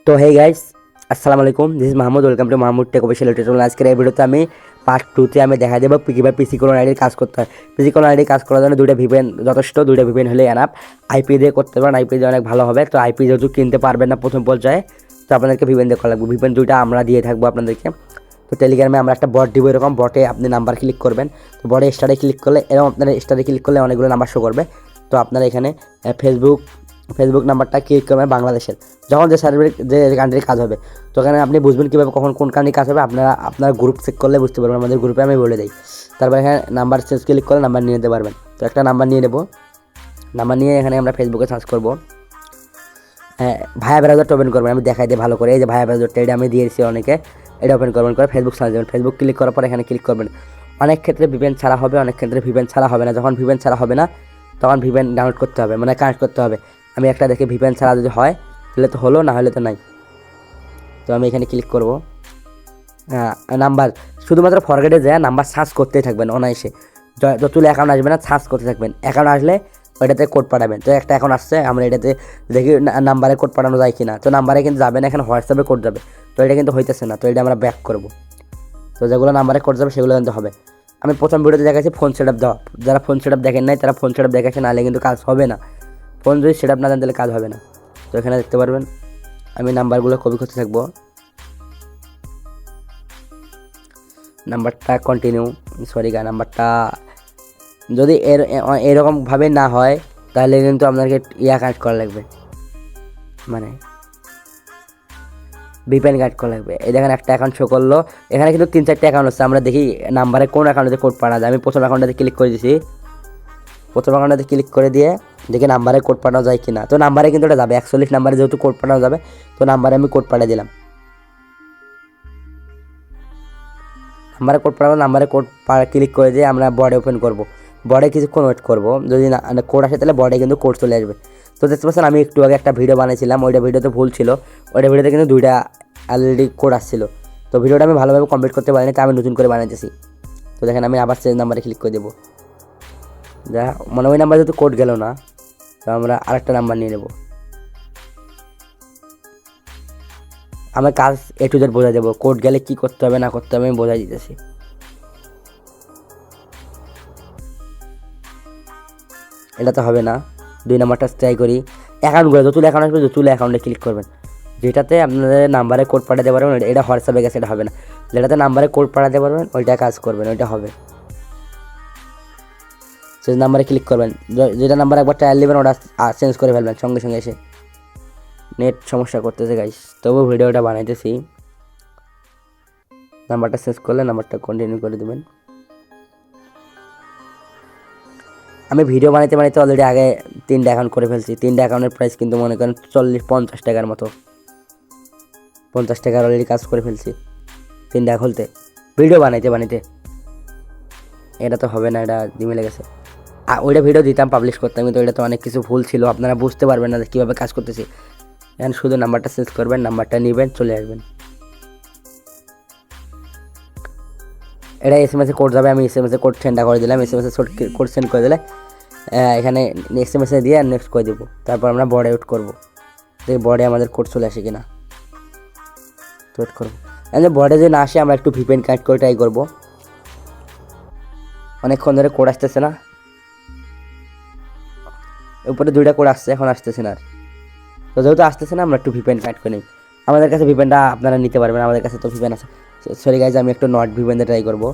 তো hey guys, আসসালামু আলাইকুম। This is Mahmud. Welcome to Mahmud take official YouTube channel. আজকের এই ভিডিওতে আমি পার্ট 2তে আমি দেখা দেবো কীভাবে পিসি কোলন আইডির কাজ করতে হয়। পিসি কোলন আইডি কাজ করার জন্য দুইটা ভিপিএন যথেষ্ট, দুইটা ভিপিএন হলে এনাফ। আইপি দিয়ে করতে পারেন, আইপি দিয়ে অনেক ভালো হবে। তো আইপি যেহেতু কিনতে পারবেন না প্রথম পর্যায়ে, তো আপনাদেরকে ভিপিএন দিয়ে করা লাগবে। ভিপিএন দুইটা আমরা দিয়ে থাকবো আপনাদেরকে। তো টেলিগ্রামে আমরা একটা বট দিব, এরকম বটে আপনি নাম্বার ক্লিক করবেন। তো বটে স্টারে ক্লিক করলে এরকম আপনার স্টারে ক্লিক করলে অনেকগুলো নাম্বার শো করবে। তো আপনারা এখানে ফেসবুক নাম্বারটা ক্লিক করবেন বাংলাদেশের, যখন যে সার্ভিস যে কান্ট্রির কাজ হবে। তো এখানে আপনি বুঝবেন কীভাবে কখন কোন কান্ট্রির কাজ হবে। আপনার গ্রুপ চেক করলে বুঝতে পারবেন, আমাদের গ্রুপে আমি বলে দিই। তারপর এখানে নাম্বার চেঞ্জ ক্লিক করলে নাম্বার নিয়ে নিতে পারবেন। তো একটা নাম্বার নিয়ে নেব, নাম্বার নিয়ে এখানে আমরা ফেসবুকে সার্চ করবো। হ্যাঁ, ভায়া ব্রাউজারটা ওপেন করবেন, আমি দেখাই দিই ভালো করে। এই যে ভায়া ব্রাউজারটা, এটা আমি দিয়েছি অনেকে। এটা ওপেন করবেন, করে ফেসবুক সার্চ দেবেন। ফেসবুক ক্লিক করার পর এখানে ক্লিক করবেন। অনেক ক্ষেত্রে ভিপিএন ছাড়া হবে, অনেক ক্ষেত্রে ভিপিএন ছাড়া হবে না। যখন ভিপিএন ছাড়া হবে না তখন ভিপিএন ডাউনলোড করতে হবে, মানে কানেক্ট করতে হবে। আমি একটা দেখে ভিপিএন ছাড়া যদি হয় তাহলে তো হলো, না হলে তো নাই। তো আমি এখানে ক্লিক করব। নাম্বার শুধুমাত্র ফরগেটে যায়, নাম্বার সার্চ করতেই থাকবেন অনায়াসে। যতগুলো অ্যাকাউন্ট আসবে না সার্চ করতে থাকবেন। অ্যাকাউন্ট আসলে ওইটাতে কোড পাঠাবেন। তো একটা অ্যাকাউন্ট আসছে, আমরা এটাতে দেখি নাম্বারে কোড পাঠানো যায় কি না। তো নাম্বারে কিন্তু যাবে না, এখানে হোয়াটসঅ্যাপে কোড যাবে। তো এটা কিন্তু হইতেছে না, তো এটা আমরা ব্যাক করব। তো যেগুলো নাম্বারে কোড যাবে সেগুলো কিন্তু হবে। আমি প্রথম ভিডিওতে দেখাচ্ছি ফোন সেট আপ দেওয়া। যারা ফোন সেট আপ দেখেন নাই তারা ফোন সেট আপ দেখেছে, নাহলে কিন্তু কাজ হবে না। ফোন যদি সেট আপ না দেন তাহলে কাজ হবে না। তো এখানে দেখতে পারবেন আমি নাম্বারগুলো কপি করতে থাকবো। নাম্বারটা কন্টিনিউ, নাম্বারটা যদি এরকমভাবে না হয় তাহলে কিন্তু আপনাকে কানেক্ট করা লাগবে, মানে ভিপিএন কানেক্ট করা লাগবে। এই দেখেন একটা অ্যাকাউন্ট শো করলো, এখানে কিন্তু 3-4টা অ্যাকাউন্ট হচ্ছে। আমরা দেখি নাম্বারে কোন অ্যাকাউন্টে কোড পাঠানো যায়। আমি প্রথম অ্যাকাউন্টটাতে ক্লিক করে দিয়েছি। প্রথম অ্যাকাউন্টটাতে ক্লিক করে দিয়ে দেখি নাম্বারে কোড পাঠানো যায় কি না। তো নাম্বারে কিন্তু এটা যাবে, 41 নাম্বারে যেহেতু কোড পাঠানো যাবে, তো নাম্বারে আমি কোড পাঠিয়ে দিলাম। নাম্বারে কোড পাঠাবো, নাম্বারে কোড ক্লিক করে দিয়ে আমরা বডে ওপেন করব। বডে কিছুক্ষণ ওয়েট করবো, যদি না কোড আসে তাহলে বডে কিন্তু কোড চলে আসবে। তো দেখতে পাচ্ছেন আমি একটু আগে একটা ভিডিও বানিয়েছিলাম, ওইটা ভিডিওতে ভুল ছিল। ওইটা ভিডিওতে কিন্তু দুইটা অলরেডি কোড আসছিল। তো ভিডিওটা আমি ভালোভাবে কমপ্লিট করতে পারিনি, তাই আমি নতুন করে বানাইতেছি। তো দেখেন আমি আবার চেঞ্জ নাম্বারে ক্লিক করে দেবো। যা মানে ওই নাম্বার যেহেতু কোড গেল না, তো আমরা আরেকটা নাম্বার নিয়ে নেব। আমার কাজ A to Z বোঝাই দেবো, কোড গেলে কী করতে হবে না করতে হবে আমি বোঝাই দিতেছি। এটা তো হবে না, 2 নাম্বারটা ট্রাই করি। অ্যাকাউন্টগুলো যতুল অ্যাকাউন্ট আসবে, যতুল অ্যাকাউন্টে ক্লিক করবেন। যেটাতে আপনাদের নাম্বারে কোড পাঠাতে পারবেন, এটা হোয়াটসঅ্যাপে গেছে, এটা হবে না। যেটাতে নাম্বারে কোড পাঠাতে পারবেন ওইটা কাজ করবেন, ওইটা হবে। সেই নাম্বারে ক্লিক করবেন, যেটা নাম্বার একবার ট্রায়াল নেবেন ওটা চেঞ্জ করে ফেলবেন সঙ্গে সঙ্গে এসে। নেট সমস্যা করতেছে গাইস, তবু ভিডিওটা বানাইতেছি। নাম্বারটা চেঞ্জ করলে নাম্বারটা কন্টিনিউ করে দেবেন। আমি ভিডিও বানাইতে অলরেডি আগে 3টা অ্যাকাউন্ট করে ফেলছি। 3টা অ্যাকাউন্টের প্রাইস কিন্তু মনে করেন 40-50 টাকার মতো। 50 টাকার অলরেডি কাজ করে ফেলছি 3টা খুলতে, ভিডিও বানাইতে। এটা তো হবে না, এটা জিমেলে গেছে। ওইটা ভিডিও দিতাম, পাবলিশ করতাম, কিন্তু ওইটা তো অনেক কিছু ভুল ছিল, আপনারা বুঝতে পারবেন না কীভাবে কাজ করতেছি। এখন শুধু নাম্বারটা চেঞ্জ করবেন, নাম্বারটা নেবেন, চলে আসবেন। এটা SMS কোড যাবে, আমি SMS কোড সেন্ড করে দিলাম। SMS কোড সেন্ড করে দিলে এখানে SMS দিয়ে নেক্সট করে দেবো। তারপর আমরা বডে আউট করবো, এই বডে আমাদের কোড চলে আসে কিনা ওয়েট করবো। বডে যদি না আসে আমরা একটু ভিপিএন কানেক্ট করে ট্রাই করবো। অনেকক্ষণ ধরে কোড আসতেছে না, উপরে 2টা কোড আসছে, এখন আসতেছে না আর। তো যেহেতু আসতেছে না আমরা একটু ভিপিএন কানেক্ট করে নিই। আমাদের কাছে ভিপিএনটা আপনারা নিতে পারবেন, আমাদের কাছে তো ভিপিএন আছে। সরি গাইজ, আমি একটু নট ভিপিএন দিয়ে ট্রাই করবো।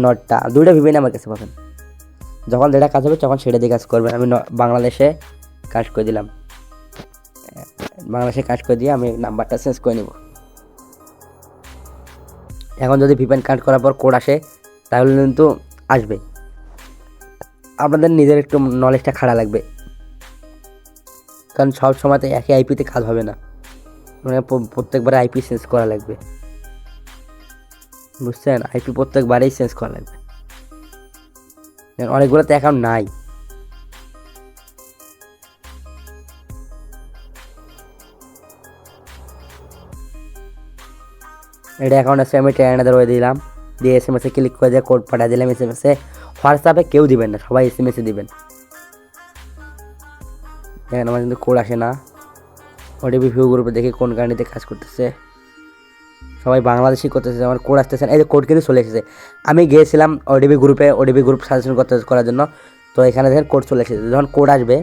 নটটা 2টা ভিপিএন আমার কাছে পাবেন, যখন যেটা কাজ হবে তখন সেটা দিয়ে কাজ করবেন। আমি বাংলাদেশে কাজ করে দিলাম, বাংলাদেশে কাজ করে দিয়ে আমি নাম্বারটা চেঞ্জ করে নেব। এখন যদি ভিপিএন কানেক্ট করার পর কোড আসে তাহলে কিন্তু আসবে। আপনাদের নিজের একটু নলেজটা খাড়া লাগবে, কারণ সব সময়তে একই আইপিতে কাজ হবে না, মানে প্রত্যেকবার আইপি চেঞ্জ করা লাগবে, বুঝছেন? আইপি প্রত্যেকবারেই চেঞ্জ করা লাগবে। অনেকগুলোতে অ্যাকাউন্ট নাই। এটা অ্যাকাউন্ট আছে, আমি ট্রেনাদের ওই দিলাম, দিয়ে SMS ক্লিক করে দিয়ে কোড পাঠিয়ে দিলাম। SMS হোয়াটসঅ্যাপে কেউ দিবেন না, সবাই SMS দিবেন। দেখেন আমার কিন্তু কোড আসে না, ওটিপি ভিউ গ্রুপে দেখি কোন কারণেতে কাজ করতেছে, সবাই বাংলাদেশি করতেছে, আমার কোড আসতেছে, এই যে কোড কিন্তু চলে এসেছে। আমি গিয়েছিলাম ওটিপি গ্রুপ সাজেশন করার জন্য, তো এখানে দেখেন কোড চলে এসেছে। যখন কোড আসবে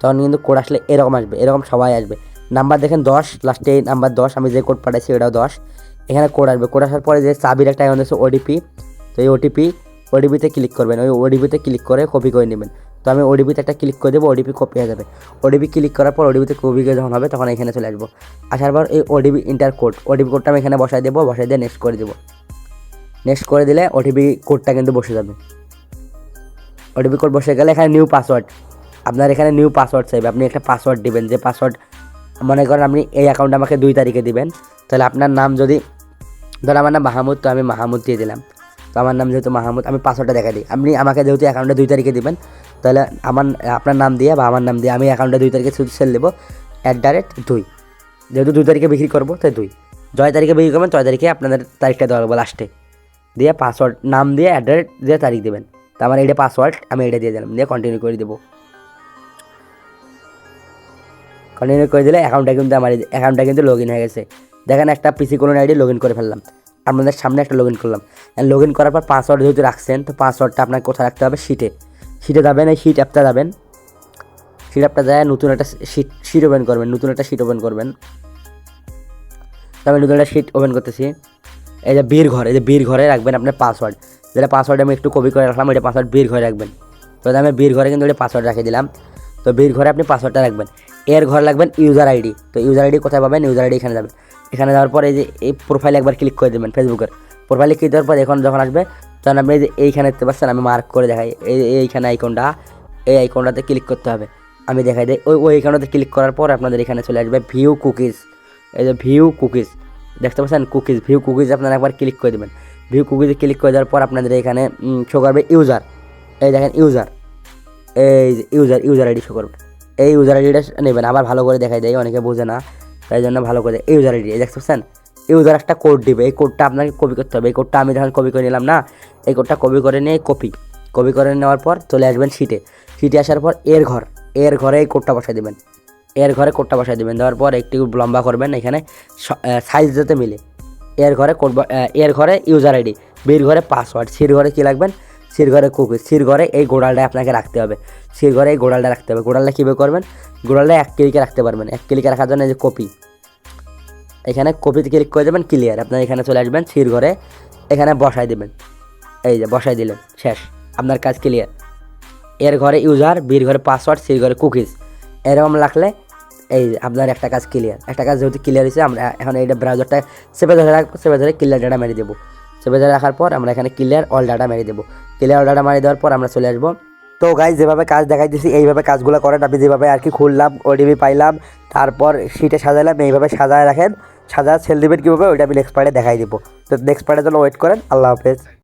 তখন কিন্তু কোড আসলে এরকম আসবে, এরকম সবাই আসবে। নাম্বার দেখেন 10, লাস্টে নাম্বার 10, আমি যে কোড পাঠাইছি ওটাও 10। এখানে কোড আসবে, কোড আসার পরে যে চাবির একটা আইকন আছে ওটিপি, তো এই ওটিপিতে ক্লিক করবেন, ওই ওটিপিতে ক্লিক করে কপি করে নেবেন। তো আমি ওটিপিতে একটা ক্লিক করে দেবো, ওটিপি কপি হয়ে যাবে। ওটিপি ক্লিক করার পর ওটিপিতে কপি যখন হবে তখন এখানে চলে আসবো। আসার পর এই ওটিপি ইন্টার ওটিপি কোডটা আমি এখানে বসাই দেবো, বসাই দিয়ে নেক্সট করে দেবো। নেক্সট করে দিলে ওটিপি কোডটা কিন্তু বসে যাবে। ওটিপি কোড বসে গেলে এখানে নিউ পাসওয়ার্ড, আপনার এখানে নিউ পাসওয়ার্ড চাইবে। আপনি একটা পাসওয়ার্ড দিবেন, যে পাসওয়ার্ড মনে করেন আপনি এই অ্যাকাউন্ট আমাকে 2 তারিখে দিবেন, তাহলে আপনার নাম যদি ধর আমার নাম মাহমুদ, তো আমি মাহমুদ দিয়ে দিলাম। তো আমার নাম যেহেতু মাহমুদ, আমি পাসওয়ার্ডটা দেখা দিই। আপনি আমাকে যেহেতু অ্যাকাউন্টে 2 তারিখে দিবেন, তাহলে আপনার নাম দিয়ে বা আমার নাম দিয়ে আমি অ্যাকাউন্টে 2 তারিখে সেল দেবো @2, যেহেতু 2 তারিখে বিক্রি করবো তাই 2। 6 তারিখে বিক্রি করবেন, 6 তারিখে আপনাদের তারিখটা দেওয়া হবে লাস্টে, দিয়ে পাসওয়ার্ড নাম দিয়ে দিয়ে তারিখ দেবেন। তো আমার এইটা পাসওয়ার্ড, আমি এটা দিয়ে দিলাম, দিয়ে কন্টিনিউ করে দেবো। কন্টিনিউ করে দিলে অ্যাকাউন্টটা কিন্তু লগ ইন হয়ে গেছে। দেখেন একটা পিসি কোলন আইডি লগ ইন করে ফেললাম, আপনাদের সামনে একটা লগ ইন করলাম। লগ ইন করার পর পাসওয়ার্ড যেহেতু রাখছেন, তো পাসওয়ার্ডটা আপনাকে কোথায় রাখতে হবে, শিটে যাবেন, এই শিট অ্যাপটা যাবেন। শিট অ্যাপটা যায় নতুন একটা শিট ওপেন করবেন, তবে নতুন একটা শিট ওপেন করতেছি। এই যে বীর ঘরে রাখবেন আপনার পাসওয়ার্ড, যেটা পাসওয়ার্ড আমি একটু কপি করে রাখলাম, এটা পাসওয়ার্ড বীর ঘরে রাখবেন। তো আমি বীর ঘরে কিন্তু এটা পাসওয়ার্ড রেখে দিলাম। তো বীর ঘরে আপনি পাসওয়ার্ডটা রাখবেন। এর ঘরে লাগবেন ইউজার আইডি, তো ইউজার আইডি কোথায় পাবেন, ইউজার আইডি এখানে যাবেন। এখানে যাওয়ার পর এই যে এই প্রোফাইলে একবার ক্লিক করে দেবেন, ফেসবুকের প্রোফাইলে ক্লিক দেওয়ার পর যখন আসবে তখন আপনি এই যে এইখানে দেখতে পাচ্ছেন, আমি মার্ক করে দেখাই, এইখানে এই আইকনটাতে ক্লিক করতে হবে। আমি দেখাই দিই, ওই আইকনটাতে ক্লিক করার পর আপনাদের এখানে চলে আসবে ভিউ কুকিজ। এই যে ভিউ কুকিজ দেখতে পাচ্ছেন, ভিউ কুকিজ আপনারা একবার ক্লিক করে দেবেন। ভিউ কুকিজে ক্লিক করে দেওয়ার পর আপনাদের এখানে শো করবে ইউজার, এই দেখেন ইউজার, এই যে ইউজার আইডি শো করবে। এই ইউজার আইডিটা নেবেন, আবার ভালো করে দেখাই দেয়, অনেকে বোঝে না, তাই জন্য ভালো করে ইউজার আইডি দেখতে পাচ্ছেন। ইউজার একটা কোড দিবে, এই কোডটা আপনাকে কপি করতে হবে। এই কোডটা আমি যখন কপি করে নিলাম না, এই কোডটা কপি করে নিয়ে কপি করে নেওয়ার পর চলে আসবেন শিটে আসার পর এর ঘরে এই কোডটা বসাই দেবেন, দেওয়ার পর একটু লম্বা করবেন, এখানে সাইজ যাতে মিলে। এর ঘরে ইউজার আইডি, বীর ঘরে পাসওয়ার্ড, সির ঘরে কী লাগবেন, সির ঘরে কুকিজ, সির ঘরে এই গোড়ালটা আপনাকে রাখতে হবে। গোড়ালটা কীভাবে করবেন, গোড়ালটা 1 ক্লিকে রাখতে পারবেন। 1 ক্লিকে রাখার জন্য এই যে কপি, এখানে কপিতে ক্লিক করে দেবেন, ক্লিয়ার। আপনার এখানে চলে আসবেন সির ঘরে, এখানে বসাই দেবেন, এই যে বসাই দিলেন, শেষ, আপনার কাজ ক্লিয়ার। এর ঘরে ইউজার, বীর ঘরে পাসওয়ার্ড, সির ঘরে কুকিজ, এরকম রাখলে এই আপনার একটা কাজ ক্লিয়ার। একটা কাজ যেহেতু ক্লিয়ার হয়েছে, আমরা এখন এইটা ব্রাউজারটা সেভে ধরে রাখবো, ক্লিয়ার ডাটা মেরে দেবো। সেভে ধরে রাখার পর আমরা এখানে ক্লিয়ার অল ডাটা মেরে দেবো। ক্লিয়ার অল ডাটা মেরে দেওয়ার পর আমরা চলে আসবো। তো গাইজ যেভাবে কাজ দেখাই দিয়েছি এইভাবে কাজগুলো করেন। আপনি যেভাবে আর কি খুললাম, ওটিপি পাইলাম, তারপর শিটে সাজালাম, এইভাবে সাজায় রাখেন। সেল দেবেন কীভাবে ওইটা আমি নেক্সট পার্টে দেখাই দেবো। তো নেক্সট পার্টের জন্য ওয়েট করেন। আল্লাহ হাফেজ।